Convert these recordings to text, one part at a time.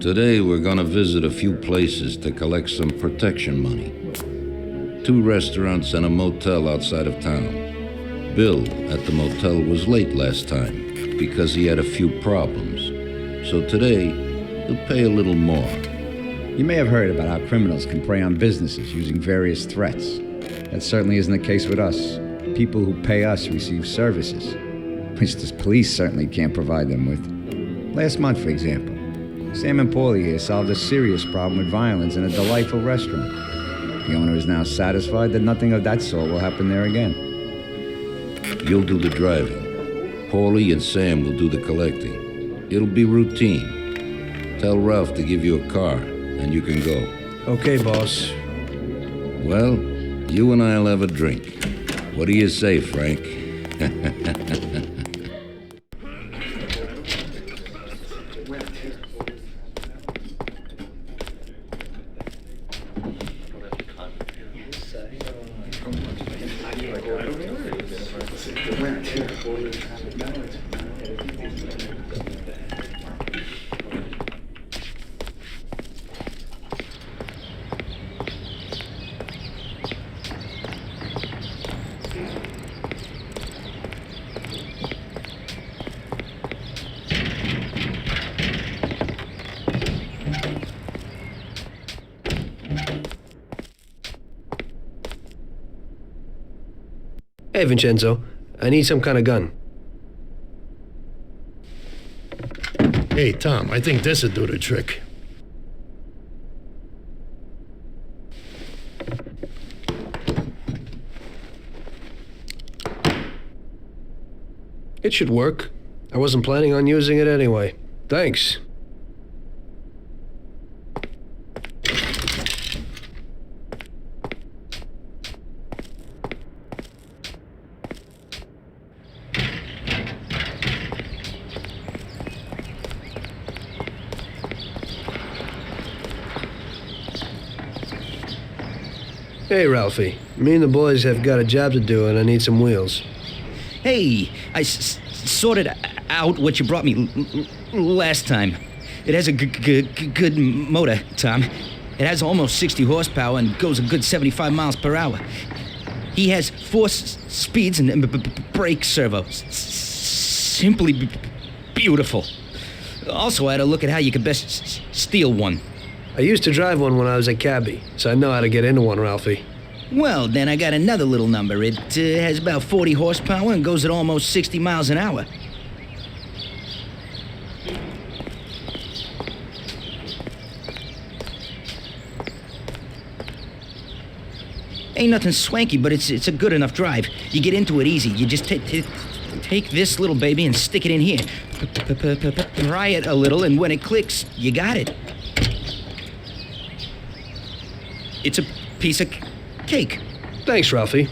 Today, we're gonna visit a few places to collect some protection money. 2 restaurants and a motel outside of town. Bill at the motel was late last time because he had a few problems. So today, he'll pay a little more. You may have heard about how criminals can prey on businesses using various threats. That certainly isn't the case with us. People who pay us receive services, which the police certainly can't provide them with. Last month, for example, Sam and Paulie here solved a serious problem with violence in a delightful restaurant. The owner is now satisfied that nothing of that sort will happen there again. You'll do the driving. Paulie and Sam will do the collecting. It'll be routine. Tell Ralph to give you a car, and you can go. Okay, boss. Well, you and I'll have a drink. What do you say, Frank? Hey, Vincenzo. I need some kind of gun. Hey, Tom, I think this'd do the trick. It should work. I wasn't planning on using it anyway. Thanks. Hey, Ralphie. Me and the boys have got a job to do, and I need some wheels. Hey, I sorted out what you brought me last time. It has a good motor, Tom. It has almost 60 horsepower and goes a good 75 miles per hour. He has 4 speeds and brake servo. Simply beautiful. Also, I had a look at how you could best steal one. I used to drive one when I was a cabbie, so I know how to get into one, Ralphie. Well, then I got another little number. It has about 40 horsepower and goes at almost 60 miles an hour. Ain't nothing swanky, but it's a good enough drive. You get into it easy. You just take this little baby and stick it in here. Pry it a little, and when it clicks, you got it. It's a piece of cake. Thanks, Ralphie.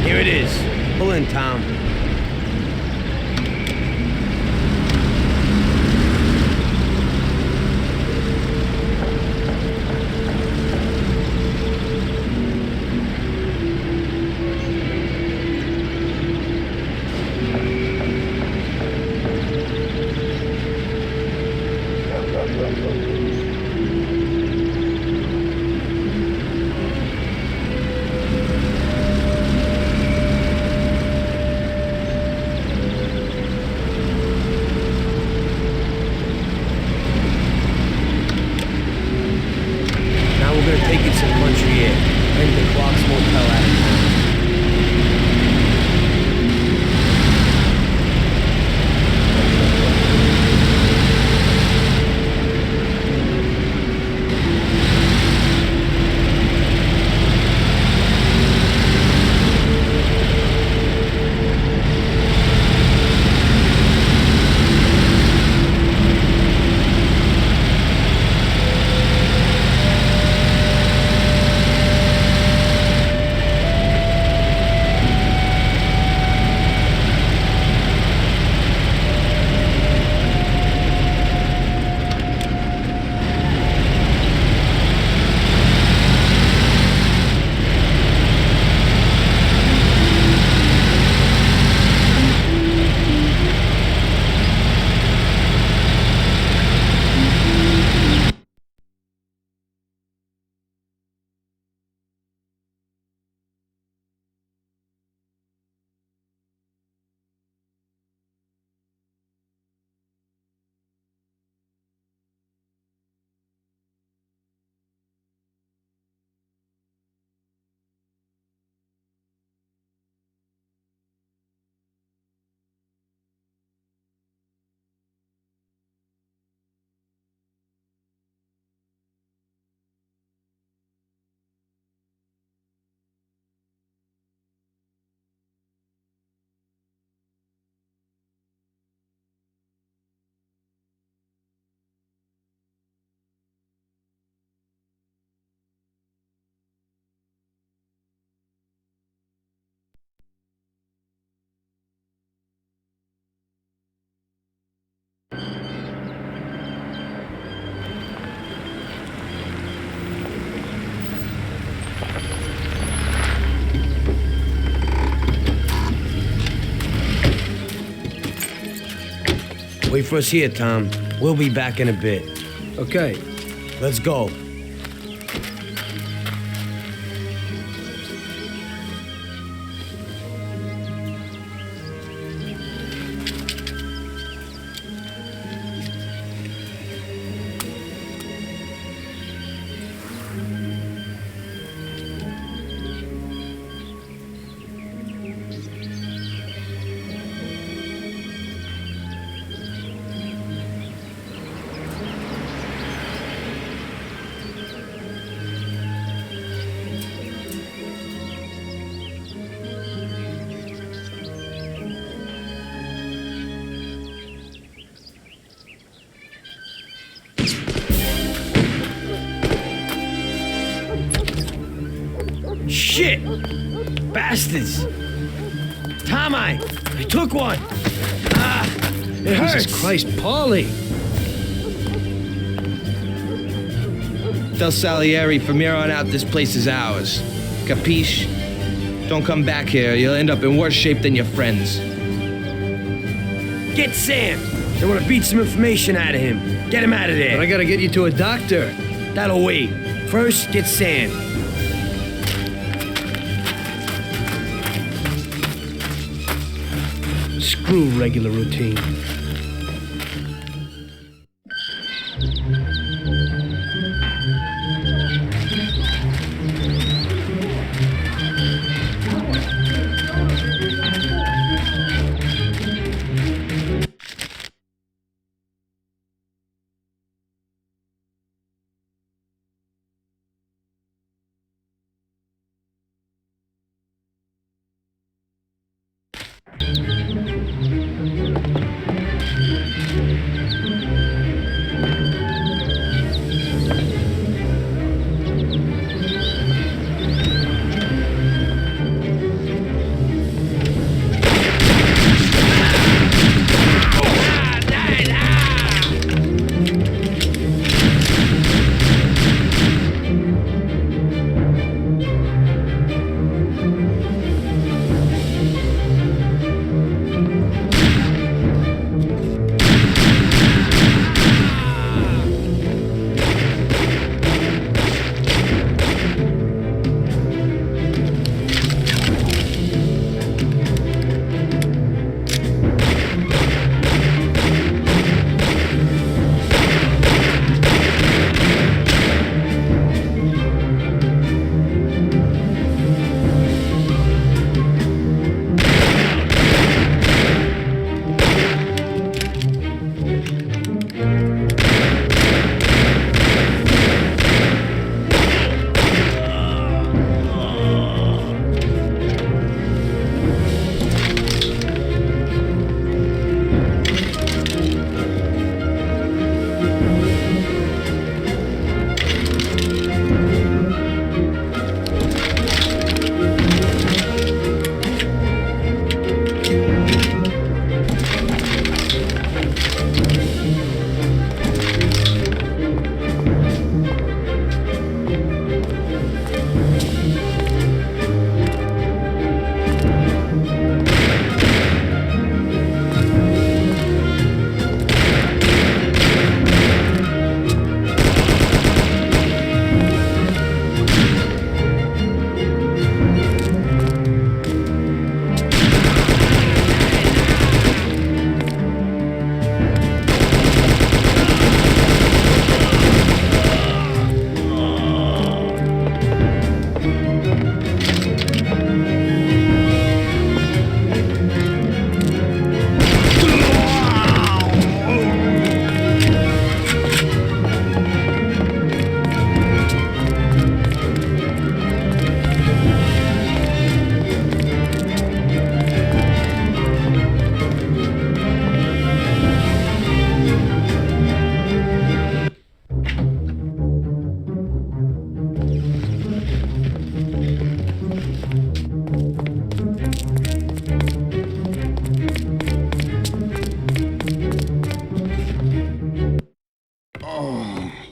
Here it is. Pull in, Tom. We're gonna take it some country air. Bring the Clark's Motel out of town. Wait for us here, Tom. We'll be back in a bit. Okay. Let's go. Shit! Bastards! Tom, I took one! It hurts! Jesus Christ, Paulie! Del Salieri, from here on out, this place is ours. Capiche? Don't come back here. You'll end up in worse shape than your friends. Get Sam! They want to beat some information out of him. Get him out of there. But I gotta get you to a doctor. That'll wait. First, get Sam. Screw regular routine.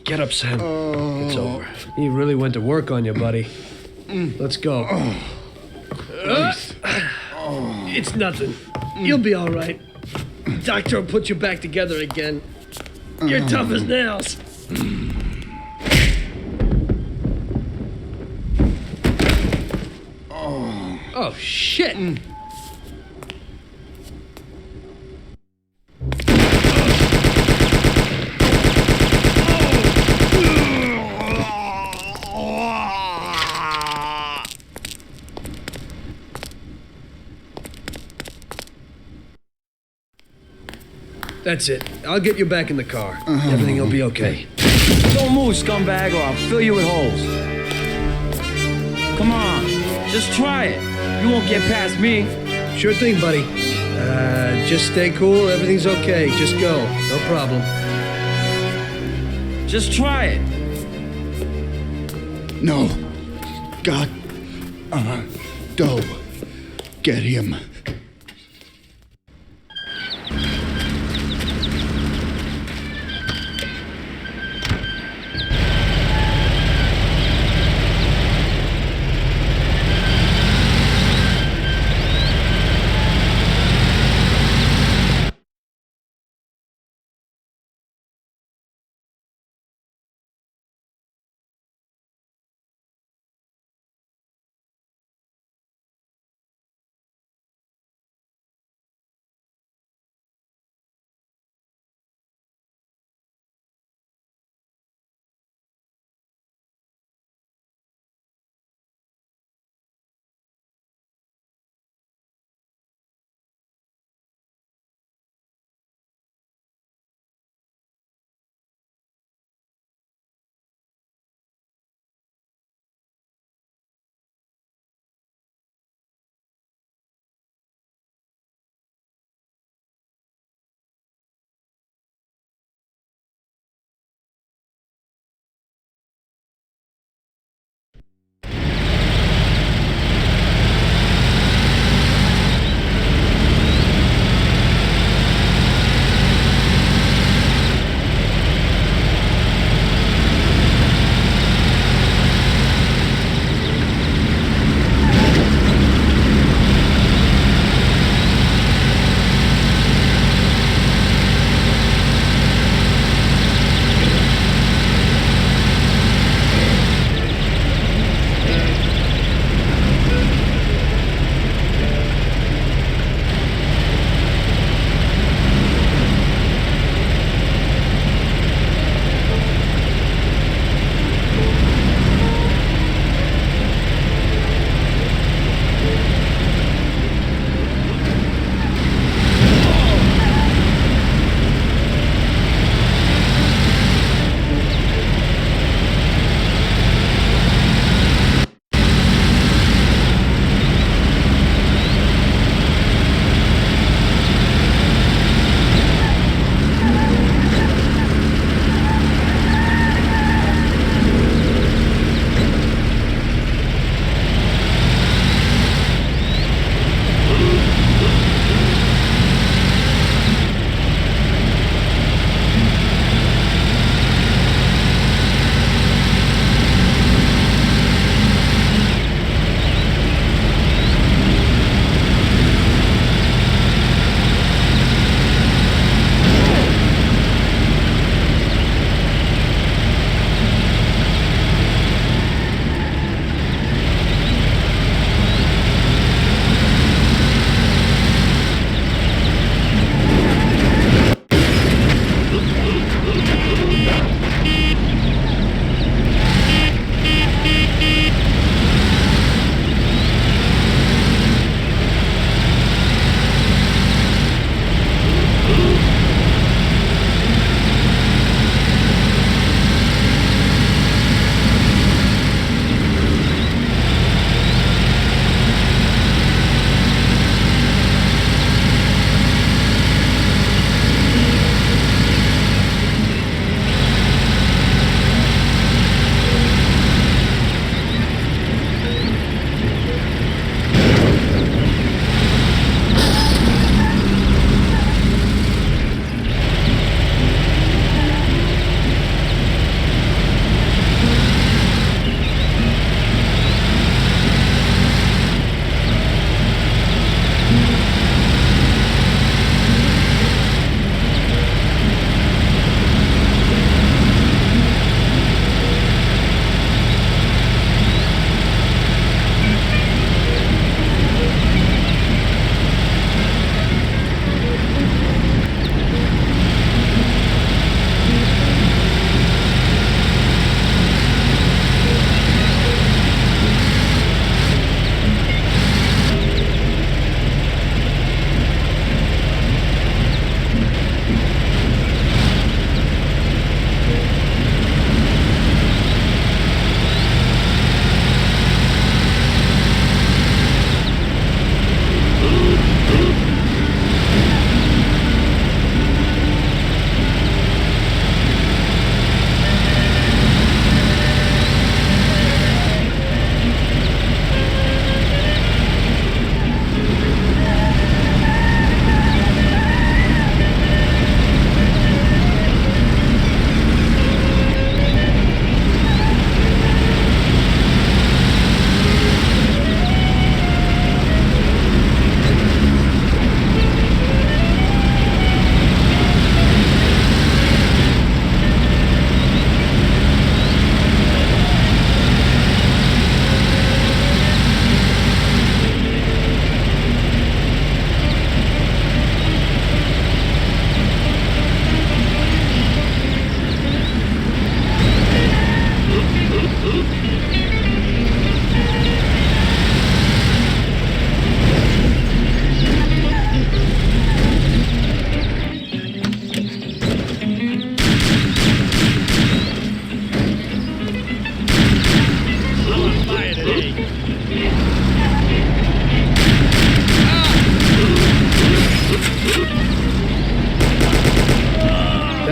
Get up, Sam. It's over. He really went to work on you, buddy. Let's go. It's nothing. You'll be all right. Doctor will put you back together again. You're tough as nails. Oh, shit. That's it. I'll get you back in the car. Everything will be okay. Don't move, scumbag, or I'll fill you with holes. Come on, just try it. You won't get past me. Sure thing, buddy. Just stay cool. Everything's okay. Just go. No problem. Just try it. No. God, Doe, get him.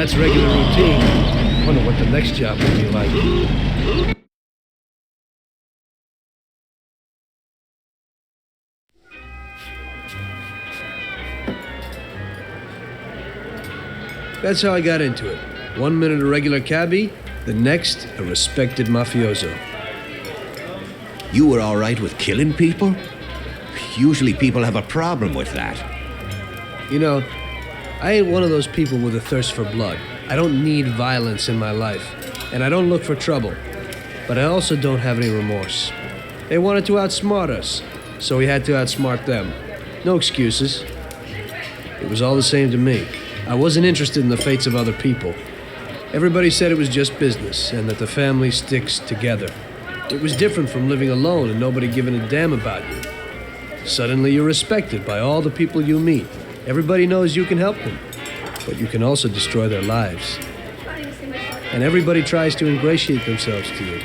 that's regular routine, I wonder what the next job will be like. That's how I got into it. 1 minute a regular cabbie, the next a respected mafioso. You were all right with killing people? Usually people have a problem with that. You know, I ain't one of those people with a thirst for blood. I don't need violence in my life, and I don't look for trouble. But I also don't have any remorse. They wanted to outsmart us, so we had to outsmart them. No excuses. It was all the same to me. I wasn't interested in the fates of other people. Everybody said it was just business, and that the family sticks together. It was different from living alone and nobody giving a damn about you. Suddenly you're respected by all the people you meet. Everybody knows you can help them, but you can also destroy their lives. And everybody tries to ingratiate themselves to you.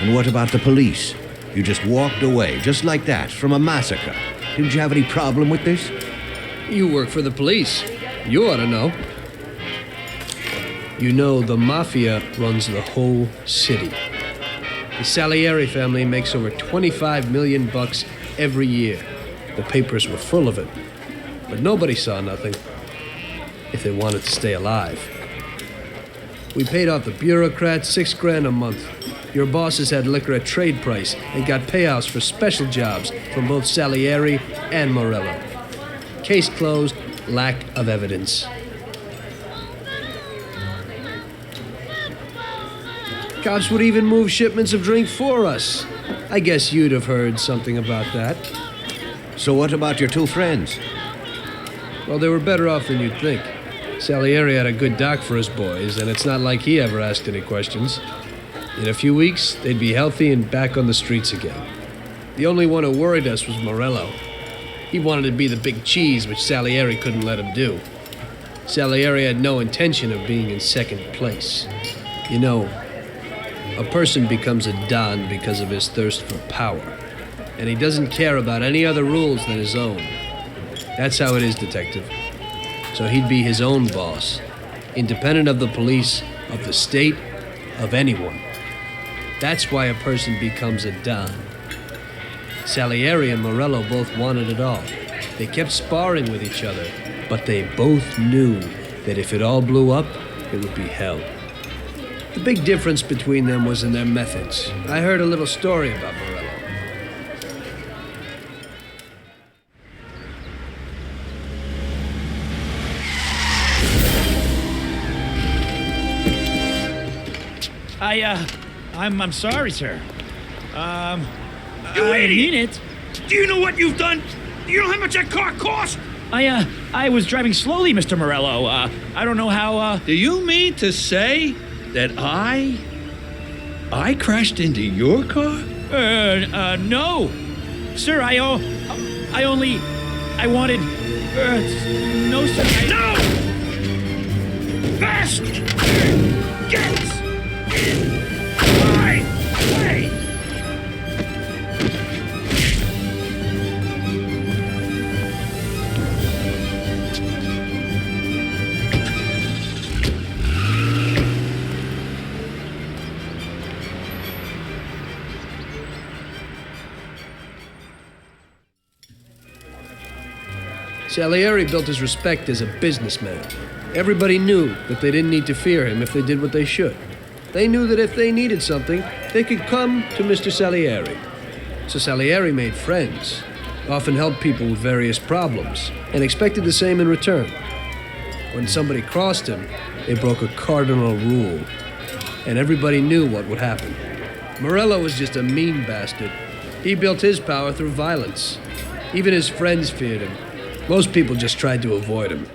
And what about the police? You just walked away, just like that, from a massacre. Didn't you have any problem with this? You work for the police. You ought to know. You know, the Mafia runs the whole city. The Salieri family makes over $25 million every year. The papers were full of it. But nobody saw nothing if they wanted to stay alive. We paid off the bureaucrats $6,000 a month. Your bosses had liquor at trade price and got payouts for special jobs from both Salieri and Morello. Case closed, lack of evidence. Cops would even move shipments of drink for us. I guess you'd have heard something about that. So what about your two friends? Well, they were better off than you'd think. Salieri had a good doc for his boys, and it's not like he ever asked any questions. In a few weeks, they'd be healthy and back on the streets again. The only one who worried us was Morello. He wanted to be the big cheese, which Salieri couldn't let him do. Salieri had no intention of being in second place. You know, a person becomes a Don because of his thirst for power, and he doesn't care about any other rules than his own. That's how it is, Detective. So he'd be his own boss, independent of the police, of the state, of anyone. That's why a person becomes a Don. Salieri and Morello both wanted it all. They kept sparring with each other, but they both knew that if it all blew up, it would be hell. The big difference between them was in their methods. I heard a little story about Morello. I'm sorry, sir. You I idiot! mean it. Do you know what you've done? Do you know how much that car cost? I was driving slowly, Mr. Morello. I don't know how, Do you mean to say that I crashed into your car? no. Sir, I wanted, no, sir. No! Fast! Get in my way! Salieri built his respect as a businessman. Everybody knew that they didn't need to fear him if they did what they should. They knew that if they needed something, they could come to Mr. Salieri. So Salieri made friends, often helped people with various problems, and expected the same in return. When somebody crossed him, they broke a cardinal rule, and everybody knew what would happen. Morello was just a mean bastard. He built his power through violence. Even his friends feared him. Most people just tried to avoid him.